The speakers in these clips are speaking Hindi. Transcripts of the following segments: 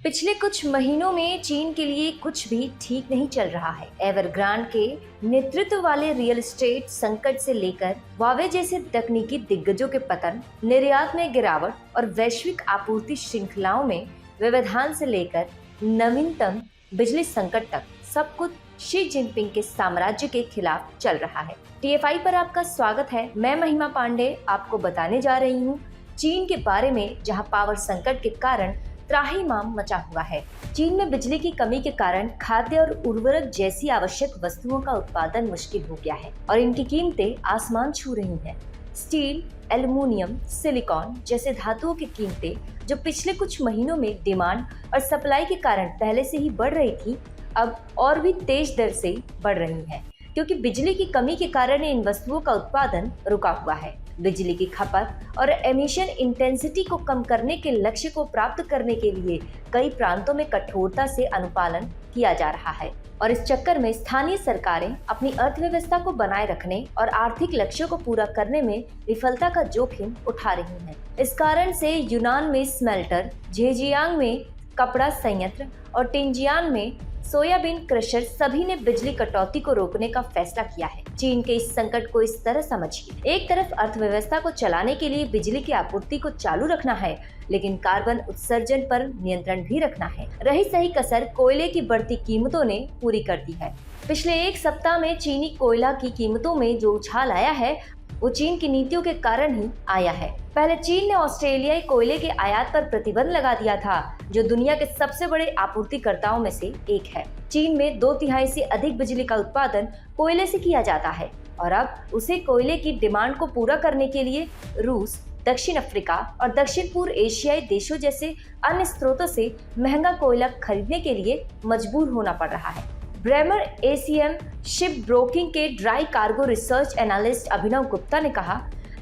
पिछले कुछ महीनों में चीन के लिए कुछ भी ठीक नहीं चल रहा है। एवरग्रांड के नेतृत्व वाले रियल एस्टेट संकट से लेकर वावे जैसे तकनीकी दिग्गजों के पतन, निर्यात में गिरावट और वैश्विक आपूर्ति श्रृंखलाओं में व्यवधान से लेकर नवीनतम बिजली संकट तक सब कुछ शी जिनपिंग के साम्राज्य के खिलाफ चल रहा है। TFI पर आपका स्वागत है। मैं महिमा पांडे आपको बताने जा रही हूँ चीन के बारे में, जहाँ पावर संकट के कारण त्राहिमाम मचा हुआ है। चीन में बिजली की कमी के कारण खाद्य और उर्वरक जैसी आवश्यक वस्तुओं का उत्पादन मुश्किल हो गया है और इनकी कीमतें आसमान छू रही हैं। स्टील, एल्युमिनियम, सिलिकॉन जैसे धातुओं की कीमतें जो पिछले कुछ महीनों में डिमांड और सप्लाई के कारण पहले से ही बढ़ रही थी, अब और भी तेज दर से बढ़ रही है, क्योंकि बिजली की कमी के कारण इन वस्तुओं का उत्पादन रुका हुआ है। बिजली की खपत और एमिशन इंटेंसिटी को कम करने के लक्ष्य को प्राप्त करने के लिए कई प्रांतों में कठोरता से अनुपालन किया जा रहा है और इस चक्कर में स्थानीय सरकारें अपनी अर्थव्यवस्था को बनाए रखने और आर्थिक लक्ष्यों को पूरा करने में विफलता का जोखिम उठा रही हैं। इस कारण से यूनान में स्मेल्टर, झेजियांग में कपड़ा संयंत्र और टिंजियान में सोयाबीन क्रशर सभी ने बिजली कटौती को रोकने का फैसला किया है। चीन के इस संकट को इस तरह समझिए, एक तरफ अर्थव्यवस्था को चलाने के लिए बिजली की आपूर्ति को चालू रखना है, लेकिन कार्बन उत्सर्जन पर नियंत्रण भी रखना है। रही सही कसर कोयले की बढ़ती कीमतों ने पूरी कर दी है। पिछले एक सप्ताह में चीनी कोयला की कीमतों में जो उछाल आया है वो चीन की नीतियों के कारण ही आया है। पहले चीन ने ऑस्ट्रेलियाई कोयले के आयात पर प्रतिबंध लगा दिया था, जो दुनिया के सबसे बड़े आपूर्तिकर्ताओं में से एक है। चीन में 2/3 से अधिक बिजली का उत्पादन कोयले से किया जाता है और अब उसे कोयले की डिमांड को पूरा करने के लिए रूस, दक्षिण अफ्रीका और दक्षिण पूर्व एशियाई देशों जैसे अन्य स्रोतों से महंगा कोयला खरीदने के लिए मजबूर होना पड़ रहा है। ब्रेमर ACM शिप ब्रोकिंग के ड्राई कार्गो रिसर्च एनालिस्ट अभिनव गुप्ता ने कहा,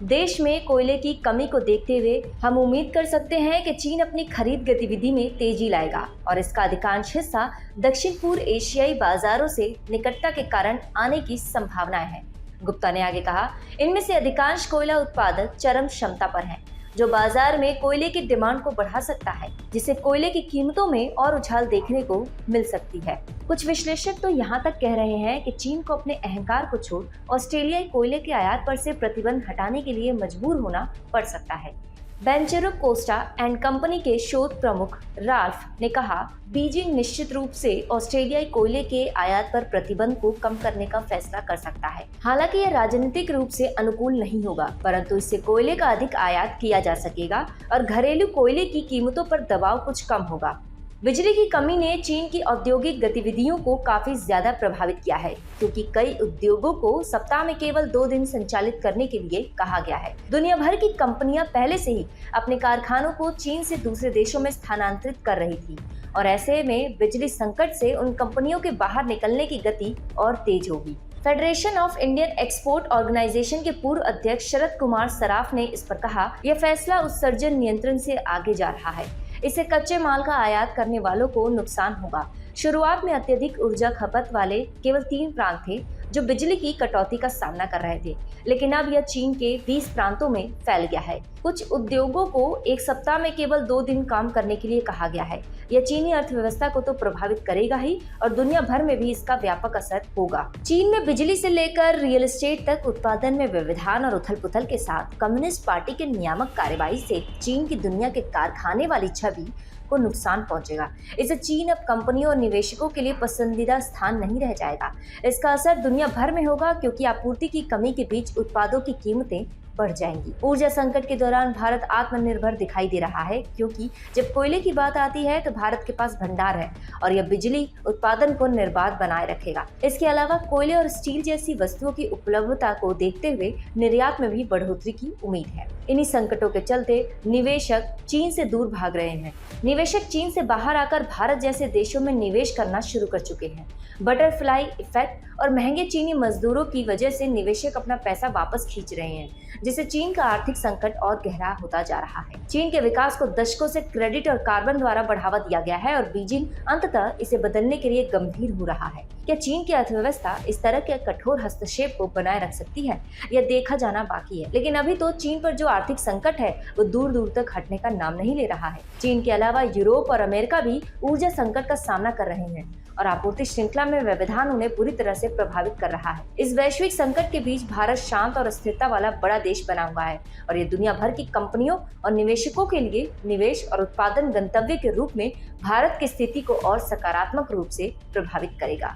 देश में कोयले की कमी को देखते हुए हम उम्मीद कर सकते हैं कि चीन अपनी खरीद गतिविधि में तेजी लाएगा और इसका अधिकांश हिस्सा दक्षिण पूर्व एशियाई बाजारों से निकटता के कारण आने की संभावनाएं हैं। गुप्ता ने आगे कहा, इनमें से अधिकांश कोयला उत्पादक चरम क्षमता पर हैं, जो बाजार में कोयले की डिमांड को बढ़ा सकता है, जिससे कोयले की कीमतों में और उछाल देखने को मिल सकती है। कुछ विश्लेषक तो यहाँ तक कह रहे हैं कि चीन को अपने अहंकार को छोड़ ऑस्ट्रेलियाई कोयले के आयात पर से प्रतिबंध हटाने के लिए मजबूर होना पड़ सकता है। बेंचेरो कोस्टा एंड कंपनी के शोध प्रमुख राल्फ ने कहा, बीजिंग निश्चित रूप से ऑस्ट्रेलियाई कोयले के आयात पर प्रतिबंध को कम करने का फैसला कर सकता है। हालांकि यह राजनीतिक रूप से अनुकूल नहीं होगा, परंतु इससे कोयले का अधिक आयात किया जा सकेगा और घरेलू कोयले की कीमतों पर दबाव कुछ कम होगा। बिजली की कमी ने चीन की औद्योगिक गतिविधियों को काफी ज्यादा प्रभावित किया है, क्योंकि कई उद्योगों को सप्ताह में केवल 2 दिन संचालित करने के लिए कहा गया है। दुनिया भर की कंपनियां पहले से ही अपने कारखानों को चीन से दूसरे देशों में स्थानांतरित कर रही थी और ऐसे में बिजली संकट से उन कंपनियों के बाहर निकलने की गति और तेज होगी। Federation of Indian export organisation के पूर्व अध्यक्ष शरद कुमार सराफ ने इस पर कहा, यह फैसला उत्सर्जन नियंत्रण से आगे जा रहा है। इससे कच्चे माल का आयात करने वालों को नुकसान होगा। शुरुआत में अत्यधिक ऊर्जा खपत वाले केवल 3 प्रांत थे जो बिजली की कटौती का सामना कर रहे थे, लेकिन अब यह चीन के 20 प्रांतों में फैल गया है। कुछ उद्योगों को एक सप्ताह में केवल 2 दिन काम करने के लिए कहा गया है। यह चीनी अर्थव्यवस्था को तो प्रभावित करेगा ही और दुनिया भर में भी इसका व्यापक असर होगा। चीन में बिजली से लेकर रियल एस्टेट तक उत्पादन में व्यवधान और उथल पुथल के साथ कम्युनिस्ट पार्टी के नियामक कार्रवाई से चीन की दुनिया के कारखाने वाली छवि को नुकसान पहुंचेगा। इससे चीन अब कंपनियों और निवेशकों के लिए पसंदीदा स्थान नहीं रह जाएगा। इसका असर दुनिया भर में होगा, क्योंकि आपूर्ति की कमी के बीच उत्पादों की कीमतें बढ़ जाएंगी। ऊर्जा संकट के दौरान भारत आत्मनिर्भर दिखाई दे रहा है, क्योंकि जब कोयले की बात आती है तो भारत के पास भंडार है और यह बिजली उत्पादन को निर्बाध बनाए रखेगा। इसके अलावा कोयले और स्टील जैसी वस्तुओं की उपलब्धता को देखते हुए निर्यात में भी बढ़ोतरी की उम्मीद है। इन्हीं संकटों के चलते निवेशक चीन से दूर भाग रहे हैं। निवेशक चीन से बाहर आकर भारत जैसे देशों में निवेश करना शुरू कर चुके हैं। बटरफ्लाई इफेक्ट और महंगे चीनी मजदूरों की वजह से निवेशक अपना पैसा वापस खींच रहे हैं। जिससे चीन का आर्थिक संकट और गहरा होता जा रहा है। चीन के विकास को दशकों से क्रेडिट और कार्बन द्वारा बढ़ावा दिया गया है और बीजिंग अंततः इसे बदलने के लिए गंभीर हो रहा है। क्या चीन की अर्थव्यवस्था इस तरह के कठोर हस्तक्षेप को बनाए रख सकती है, यह देखा जाना बाकी है। लेकिन अभी तो चीन पर जो आर्थिक संकट है वो दूर दूर तक हटने का नाम नहीं ले रहा है। चीन के अलावा यूरोप और अमेरिका भी ऊर्जा संकट का सामना कर रहे हैं और आपूर्ति श्रृंखला में व्यवधान उन्हें बुरी तरह से प्रभावित कर रहा है। इस वैश्विक संकट के बीच भारत शांत और स्थिरता वाला बड़ा देश बना हुआ है और ये दुनिया भर की कंपनियों और निवेशकों के लिए निवेश और उत्पादन गंतव्य के रूप में भारत की स्थिति को और सकारात्मक रूप से प्रभावित करेगा।